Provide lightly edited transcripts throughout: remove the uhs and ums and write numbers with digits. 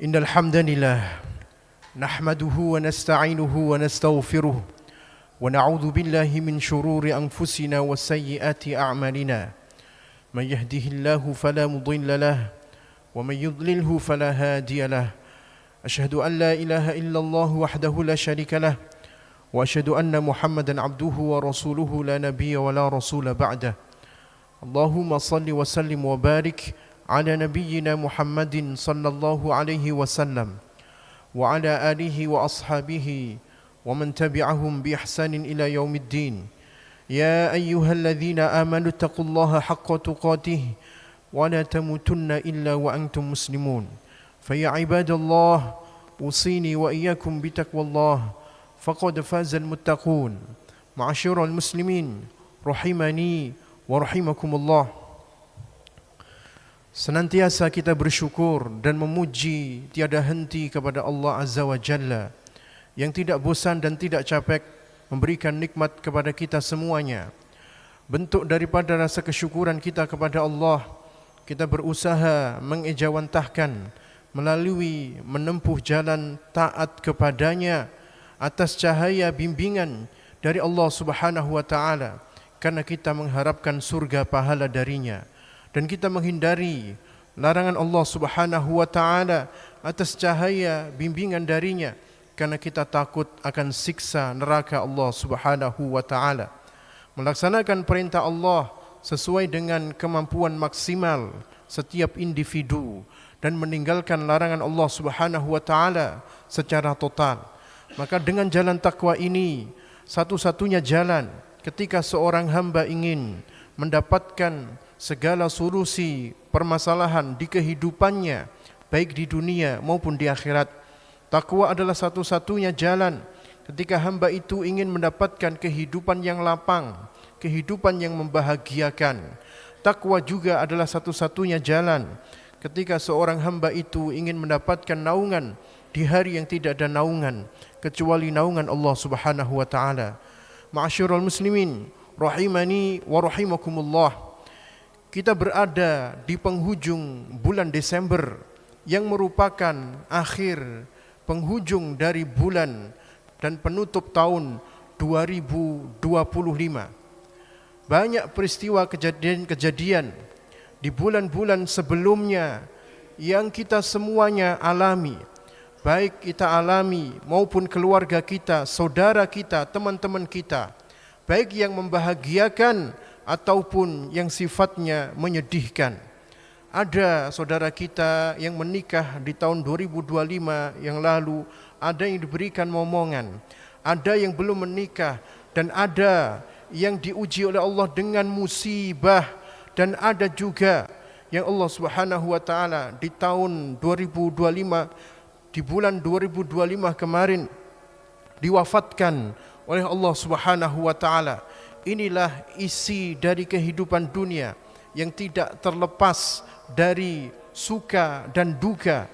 إن الحمد لله نحمده ونستعينه ونستغفره ونعوذ بالله من شرور أنفسنا وسيئات أعمالنا من يهده الله فلا مضل له ومن يضلله فلا هادي له أشهد أن لا إله إلا الله وحده لا شريك له وأشهد أن محمدا عبده ورسوله لا نبي ولا رسول بعده اللهم صل وسلم وبارك على نبينا محمد صلى الله عليه وسلم وعلى آله وأصحابه ومن تبعهم بإحسان إلى يوم الدين يا أيها الذين آمنوا اتقوا الله حق تقاته ولا تموتن إلا وأنتم مسلمون فيا عباد الله أوصيني وإياكم بتقوى الله فقد فاز المتقون معاشر المسلمين رحمني ورحمكم الله. Senantiasa kita bersyukur dan memuji tiada henti kepada Allah Azza wa Jalla yang tidak bosan dan tidak capek memberikan nikmat kepada kita semuanya. Bentuk daripada rasa kesyukuran kita kepada Allah, kita berusaha mengejawantahkan melalui menempuh jalan taat kepadanya atas cahaya bimbingan dari Allah Subhanahu wa taala, karena kita mengharapkan surga pahala darinya, dan kita menghindari larangan Allah Subhanahu wa taala atas cahaya bimbingan darinya, karena kita takut akan siksa neraka Allah Subhanahu wa taala. Melaksanakan perintah Allah sesuai dengan kemampuan maksimal setiap individu dan meninggalkan larangan Allah Subhanahu wa taala secara total. Maka dengan jalan takwa ini satu-satunya jalan ketika seorang hamba ingin mendapatkan segala solusi permasalahan di kehidupannya, baik di dunia maupun di akhirat. Takwa adalah satu-satunya jalan ketika hamba itu ingin mendapatkan kehidupan yang lapang, kehidupan yang membahagiakan. Takwa juga adalah satu-satunya jalan ketika seorang hamba itu ingin mendapatkan naungan di hari yang tidak ada naungan kecuali naungan Allah Subhanahu wa taala. Ma'asyiral muslimin rahimani wa rahimakumullah. Kita berada di penghujung bulan Desember yang merupakan akhir penghujung dari bulan dan penutup tahun 2025. Banyak peristiwa kejadian-kejadian di bulan-bulan sebelumnya yang kita semuanya alami, baik kita alami maupun keluarga kita, saudara kita, teman-teman kita, baik yang membahagiakan ataupun yang sifatnya menyedihkan. Ada saudara kita yang menikah di tahun 2025 yang lalu, ada yang diberikan momongan, ada yang belum menikah, dan ada yang diuji oleh Allah dengan musibah, dan ada juga yang Allah Subhanahu wa taala di tahun 2025, di bulan 2025 kemarin diwafatkan oleh Allah Subhanahu wa taala. Inilah isi dari kehidupan dunia yang tidak terlepas dari suka dan duka.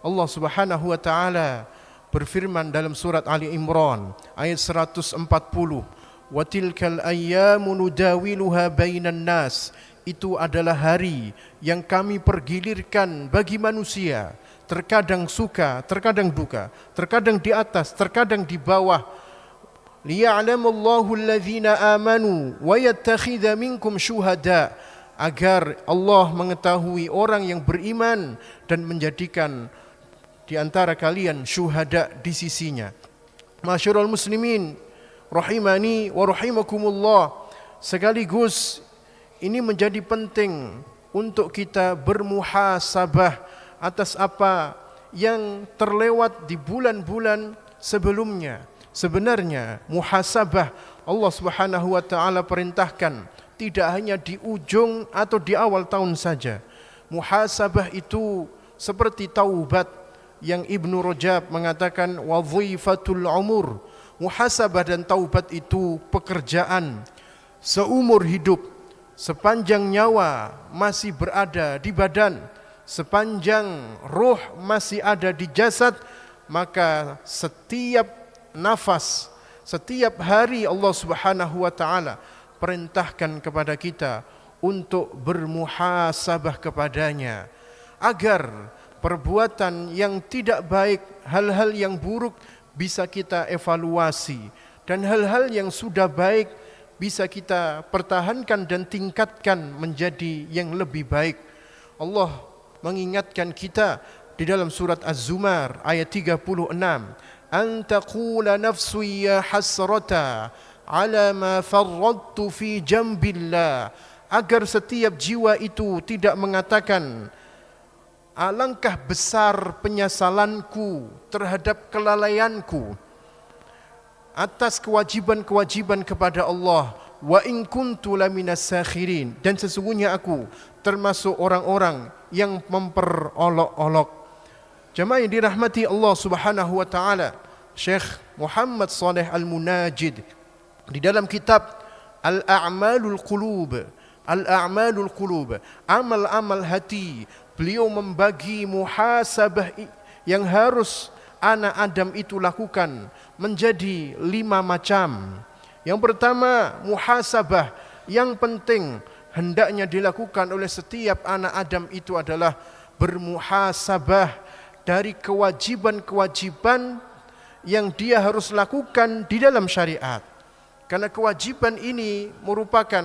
Allah Subhanahu wa taala berfirman dalam surat Ali Imran ayat 140, "Wa tilkal ayyamu nudawiluha bainan nas." Itu adalah hari yang kami pergilirkan bagi manusia, terkadang suka, terkadang duka, terkadang di atas, terkadang di bawah. Liya'lamallahu alladhina amanu wa yattakhidha minkum syuhada, agar Allah mengetahui orang yang beriman dan menjadikan di antara kalian syuhada di sisinya. Masyarul muslimin rahimani wa rahimakumullah. Sekaligus ini menjadi penting untuk kita bermuhasabah atas apa yang terlewat di bulan-bulan sebelumnya. Sebenarnya muhasabah Allah Subhanahu wa taala perintahkan tidak hanya di ujung atau di awal tahun saja. Muhasabah itu seperti taubat yang Ibnu Rajab mengatakan wadhifatul umur. Muhasabah dan taubat itu pekerjaan seumur hidup. Sepanjang nyawa masih berada di badan, sepanjang roh masih ada di jasad, maka setiap nafas, setiap hari Allah Subhanahu wa taala perintahkan kepada kita untuk bermuhasabah kepadanya, agar perbuatan yang tidak baik, hal-hal yang buruk bisa kita evaluasi, dan hal-hal yang sudah baik bisa kita pertahankan dan tingkatkan menjadi yang lebih baik. Allah mengingatkan kita di dalam surat Az-Zumar ayat 36, an taqula nafsu ya hasrata ala ma farradtu fi jambillah, agar setiap jiwa itu tidak mengatakan, alangkah besar penyesalanku terhadap kelalaianku atas kewajiban-kewajiban kepada Allah, wa in kuntu laminas sakhirin, dan sesungguhnya aku termasuk orang-orang yang memperolok-olok. Jemaah yang dirahmati Allah Subhanahu wa taala, Syekh Muhammad Shalih Al-Munajid di dalam kitab Al-A'malul Qulub, Al-A'malul Qulub, amal-amal hati, beliau membagi muhasabah yang harus anak Adam itu lakukan menjadi 5 macam. Yang pertama, muhasabah yang penting hendaknya dilakukan oleh setiap anak Adam itu adalah bermuhasabah dari kewajiban-kewajiban yang dia harus lakukan di dalam syariat. Karena kewajiban ini merupakan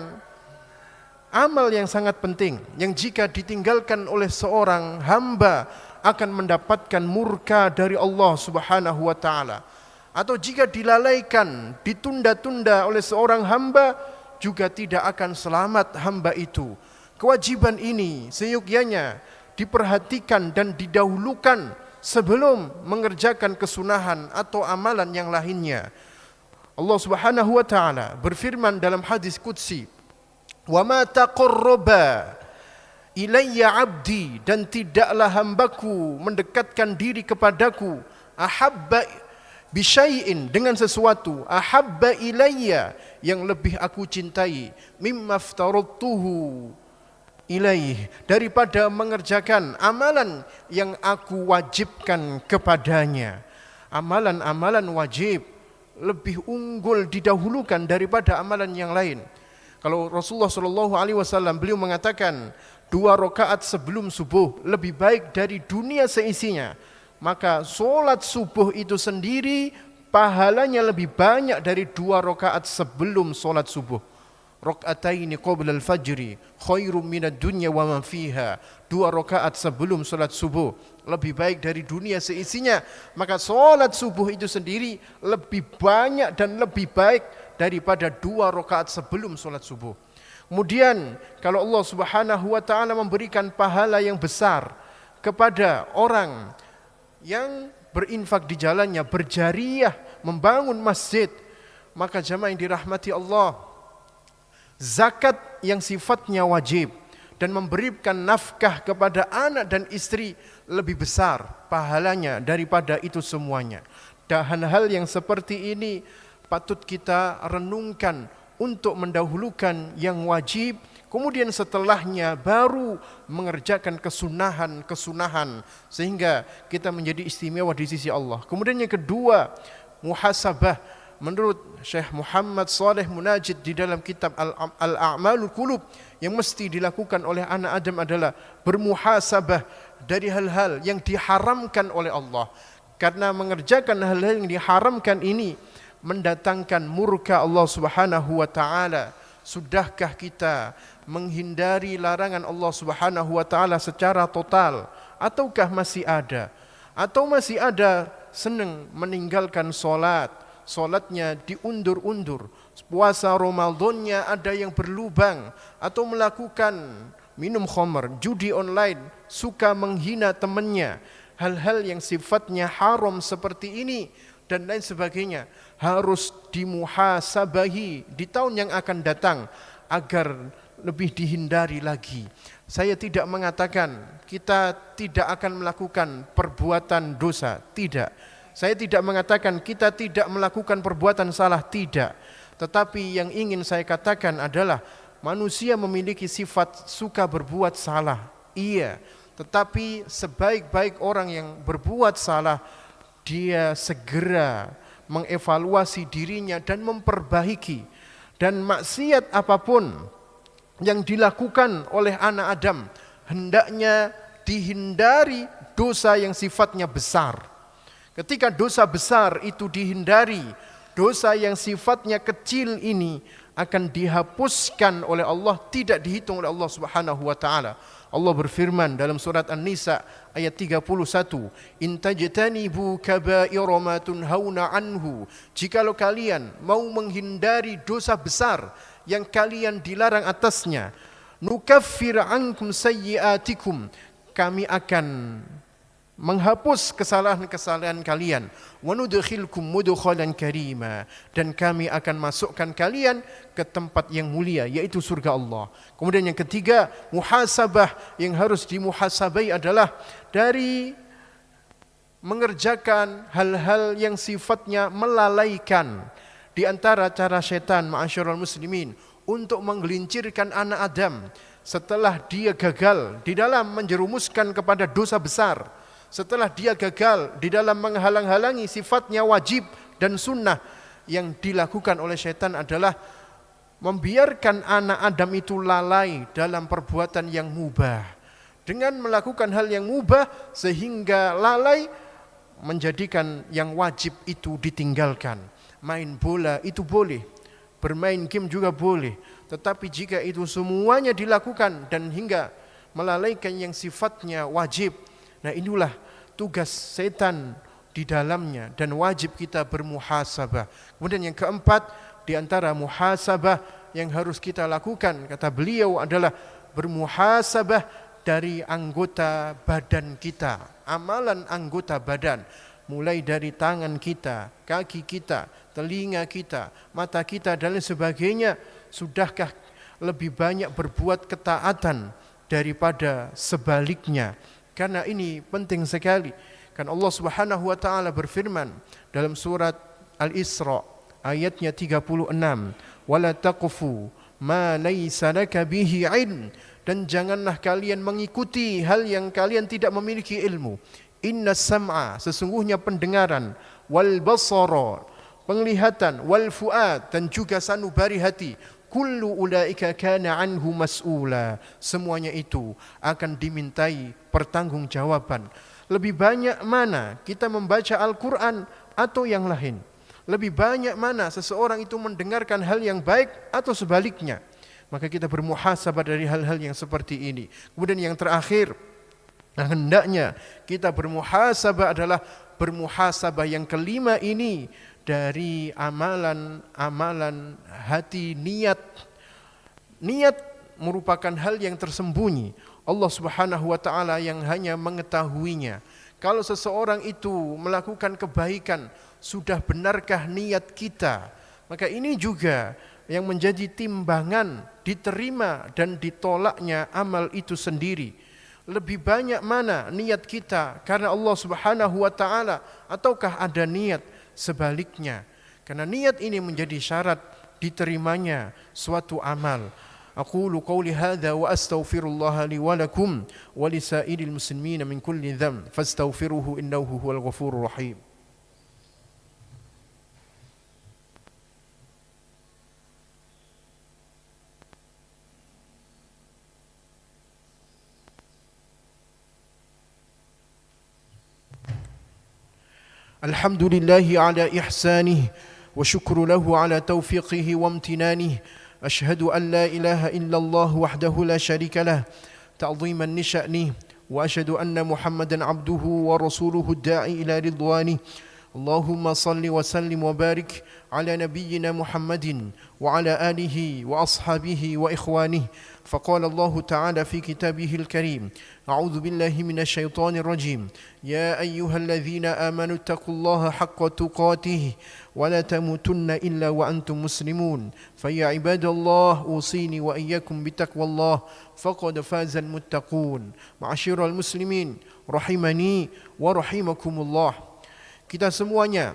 amal yang sangat penting, yang jika ditinggalkan oleh seorang hamba akan mendapatkan murka dari Allah Subhanahu wa taala. Atau jika dilalaikan, ditunda-tunda oleh seorang hamba, juga tidak akan selamat hamba itu. Kewajiban ini seyogyanya diperhatikan dan didahulukan sebelum mengerjakan kesunahan atau amalan yang lainnya. Allah Subhanahu wa taala berfirman dalam hadis qudsi, "Wa ma taqarraba ilayya 'abdi," dan tidaklah hambaku mendekatkan diri kepadaku, ahabba bisyai'in, dengan sesuatu, ahabba ilayya, yang lebih aku cintai, mimma aftaradtuhu ilaih, daripada mengerjakan amalan yang aku wajibkan kepadanya. Amalan-amalan wajib lebih unggul, didahulukan daripada amalan yang lain. Kalau Rasulullah SAW beliau mengatakan 2 rakaat sebelum subuh lebih baik dari dunia seisinya, maka solat subuh itu sendiri pahalanya lebih banyak dari 2 rakaat sebelum solat subuh. Raka'ataini qabla al-fajri khairum minad dunya wa ma fiha. 2 rakaat sebelum solat subuh lebih baik dari dunia seisinya, maka solat subuh itu sendiri lebih banyak dan lebih baik daripada 2 rakaat sebelum solat subuh. Kemudian kalau Allah Subhanahu wa taala memberikan pahala yang besar kepada orang yang berinfak di jalannya, berjariah, membangun masjid, maka jamaah yang dirahmati Allah, zakat yang sifatnya wajib dan memberikan nafkah kepada anak dan istri lebih besar pahalanya daripada itu semuanya. Dan hal yang seperti ini patut kita renungkan untuk mendahulukan yang wajib, kemudian setelahnya baru mengerjakan kesunahan sehingga kita menjadi istimewa di sisi Allah. Kemudian yang kedua, muhasabah. Menurut Syekh Muhammad Shalih Munajid di dalam kitab Al-A'malul Qulub, yang mesti dilakukan oleh anak Adam adalah bermuhasabah dari hal-hal yang diharamkan oleh Allah. Karena mengerjakan hal-hal yang diharamkan ini mendatangkan murka Allah Subhanahu wa taala. Sudahkah kita menghindari larangan Allah Subhanahu wa taala secara total, ataukah masih ada? Atau masih ada senang meninggalkan solatnya diundur-undur, puasa Ramadannya ada yang berlubang, atau melakukan minum khamr, judi online, suka menghina temannya. Hal-hal yang sifatnya haram seperti ini dan lain sebagainya harus dimuhasabahi di tahun yang akan datang agar lebih dihindari lagi. Saya tidak mengatakan kita tidak akan melakukan perbuatan dosa, tidak. Saya tidak mengatakan kita tidak melakukan perbuatan salah, tidak. Tetapi yang ingin saya katakan adalah manusia memiliki sifat suka berbuat salah, iya. Tetapi sebaik-baik orang yang berbuat salah, dia segera mengevaluasi dirinya dan memperbaiki. Dan maksiat apapun yang dilakukan oleh anak Adam hendaknya dihindari dosa yang sifatnya besar. Ketika dosa besar itu dihindari, dosa yang sifatnya kecil ini akan dihapuskan oleh Allah, tidak dihitung oleh Allah Subhanahu wa taala. Allah berfirman dalam surat An-Nisa ayat 31, "In tajtanibu kaba'ira ma tunhauna anhu." Jikalau kalian mau menghindari dosa besar yang kalian dilarang atasnya, nukaffir ankum sayyi'atikum, kami akan menghapus kesalahan-kesalahan kalian, wa nudkhilkum mudkhalan karima, dan kami akan masukkan kalian ke tempat yang mulia, yaitu surga Allah. Kemudian yang ketiga, muhasabah yang harus dimuhasabai adalah dari mengerjakan hal-hal yang sifatnya melalaikan. Di antara cara syaitan, ma'asyiral muslimin, untuk menggelincirkan anak Adam setelah dia gagal di dalam menjerumuskan kepada dosa besar, setelah dia gagal di dalam menghalang-halangi sifatnya wajib dan sunnah, yang dilakukan oleh syaitan adalah membiarkan anak Adam itu lalai dalam perbuatan yang mubah. Dengan melakukan hal yang mubah sehingga lalai, menjadikan yang wajib itu ditinggalkan. Main bola itu boleh, bermain game juga boleh, tetapi jika itu semuanya dilakukan dan hingga melalaikan yang sifatnya wajib, nah inilah tugas setan di dalamnya, dan wajib kita bermuhasabah. Kemudian yang keempat, di antara muhasabah yang harus kita lakukan, kata beliau, adalah bermuhasabah dari anggota badan kita, amalan anggota badan, mulai dari tangan kita, kaki kita, telinga kita, mata kita, dan lain sebagainya. Sudahkah lebih banyak berbuat ketaatan daripada sebaliknya? Karena ini penting sekali. Kan Allah Subhanahu wa taala berfirman dalam surat Al-Isra ayatnya 36, "Wala taqfu ma laysa laka bihi 'ilm." Dan janganlah kalian mengikuti hal yang kalian tidak memiliki ilmu. Inna sam'a, sesungguhnya pendengaran, wal basara, penglihatan, wal fuad, dan juga sanubari hati, kullu ulaika kana anhu mas'ula, semuanya itu akan dimintai pertanggungjawaban. Lebih banyak mana kita membaca Al-Quran atau yang lain? Lebih banyak mana seseorang itu mendengarkan hal yang baik atau sebaliknya? Maka kita bermuhasabah dari hal-hal yang seperti ini. Kemudian yang terakhir, hendaknya kita bermuhasabah adalah bermuhasabah yang kelima ini dari amalan-amalan hati, niat. Niat merupakan hal yang tersembunyi. Allah Subhanahu wa taala yang hanya mengetahuinya. Kalau seseorang itu melakukan kebaikan, sudah benarkah niat kita? Maka ini juga yang menjadi timbangan diterima dan ditolaknya amal itu sendiri. Lebih banyak mana niat kita karena Allah Subhanahu wa taala, ataukah ada niat sebaliknya? Karena niat ini menjadi syarat diterimanya suatu amal. Aqulu qawli hadza wa astaghfirullah li wa lakum wa lisairil muslimin min kulli dhanb fastaghfiruhu innahu huwal ghafurur rahim. Alhamdulillahi ala ihsanih wa syukru lahu ala taufiqihi wa amtinanih. Ashhadu an la ilaha illallah wahdahu la syarika lah ta'ziman li sya'nih, wa ashhadu anna Muhammadan abduhu wa rasuluhu da'i ila ridwanih. Allahumma salli wa sallim wa barik ala nabiyyina Muhammadin wa ala alihi wa ashabihi wa ikhwanih. فقال الله تعالى في كتابه الكريم: أعوذ بالله من الشيطان الرجيم يا أيها الذين آمنوا اتقوا الله حق تقاته ولا تموتن إلا وأنتم مسلمون فيا عباد الله أوصيني وإياكم بتقوى الله فقد فاز المتقون. معاشر المسلمين رحمني ورحمكم الله. Kita semuanya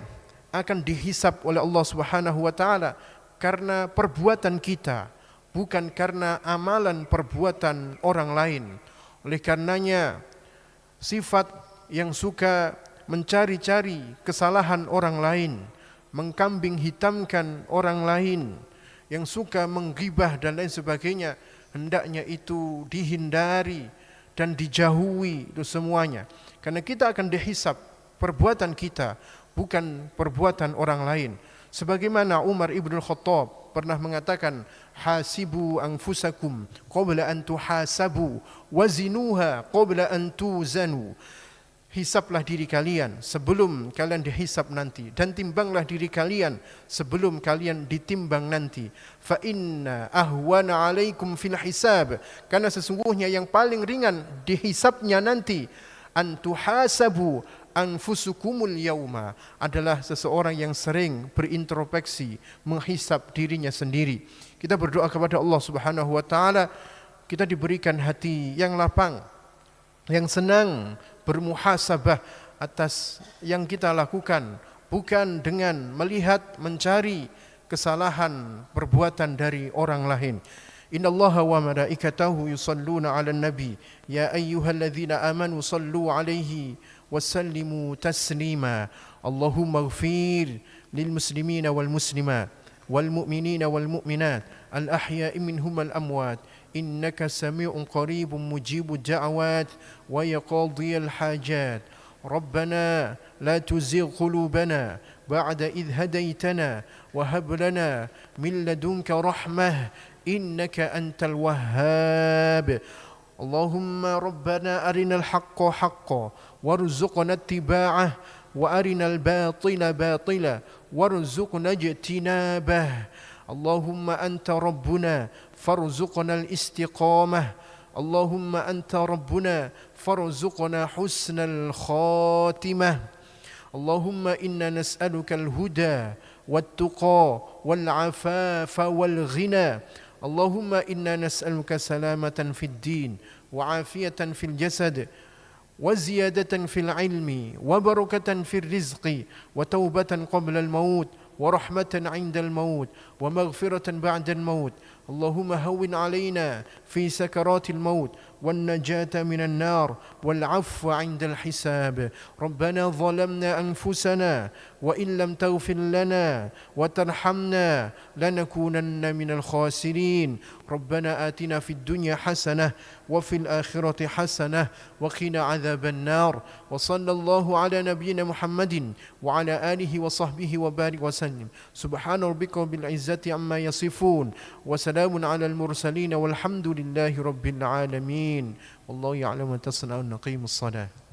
akan dihisab oleh Allah Subhanahu wa taala karena perbuatan kita, bukan karena amalan perbuatan orang lain. Oleh karenanya, sifat yang suka mencari-cari kesalahan orang lain, mengkambing hitamkan orang lain, yang suka menggibah dan lain sebagainya, hendaknya itu dihindari dan dijauhi itu semuanya. Karena kita akan dihisab perbuatan kita, bukan perbuatan orang lain. Sebagaimana Umar ibn Khattab pernah mengatakan, hasibu anfusakum qabla an tuhasabu wazinuha qabla an tuzanu. Hisablah diri kalian sebelum kalian dihisab nanti, dan timbanglah diri kalian sebelum kalian ditimbang nanti. Fa inna ahwana alaikum fil hisab, karena sesungguhnya yang paling ringan dihisabnya nanti, an tuhasabu anfusukumul yauma, adalah seseorang yang sering berintrospeksi, menghisab dirinya sendiri. Kita berdoa kepada Allah Subhanahu wa taala, kita diberikan hati yang lapang, yang senang bermuhasabah atas yang kita lakukan, bukan dengan melihat, mencari kesalahan perbuatan dari orang lain. Innallaha wa malaikatahu yusalluna 'alan nabi ya ayyuhalladzina amanu sallu 'alaihi wasallimu taslima. Allahumma ighfir lil muslimina wal muslimat wal mu'minina wal mu'minat al ahya'i minhum al amwat إنك سميع قريب مجيب الدعوات ويقاضي الحاجات. ربنا لا تزغ قلوبنا بعد إذ هديتنا وهب لنا من لدنك رحمة إنك أنت الوهاب. اللهم ربنا أرنا الحق حقا وارزقنا اتباعه وأرنا الباطل باطلا وارزقنا اجتنابه. اللهم أنت ربنا فارزقنا الاستقامة. اللهم أنت ربنا فارزقنا حسن الخاتمة. اللهم إنا نسألك الهدى والتقى والعفاف والغنى. اللهم إنا نسألك سلامة في الدين وعافية في الجسد وزيادة في العلم وبركة في الرزق وتوبة قبل الموت ورحمة عند الموت ومغفرة بعد الموت. اللهم هون علينا في سكرات الموت والنجاة من النار والعفو عند الحساب. ربنا ظلمنا أنفسنا وإن لم تغفر لنا وترحمنا لنكونن من الخاسرين. ربنا آتنا في الدنيا حسنة وفي الآخرة حسنة وقنا عذاب النار. وصلى الله على نبينا محمد وعلى آله وصحبه وبارك وسلم. سبحان ربك رب العزة عما يصفون وسلام على المرسلين والحمد لله رب العالمين. والله يعلم ما تصنعون. نقيم الصلاة.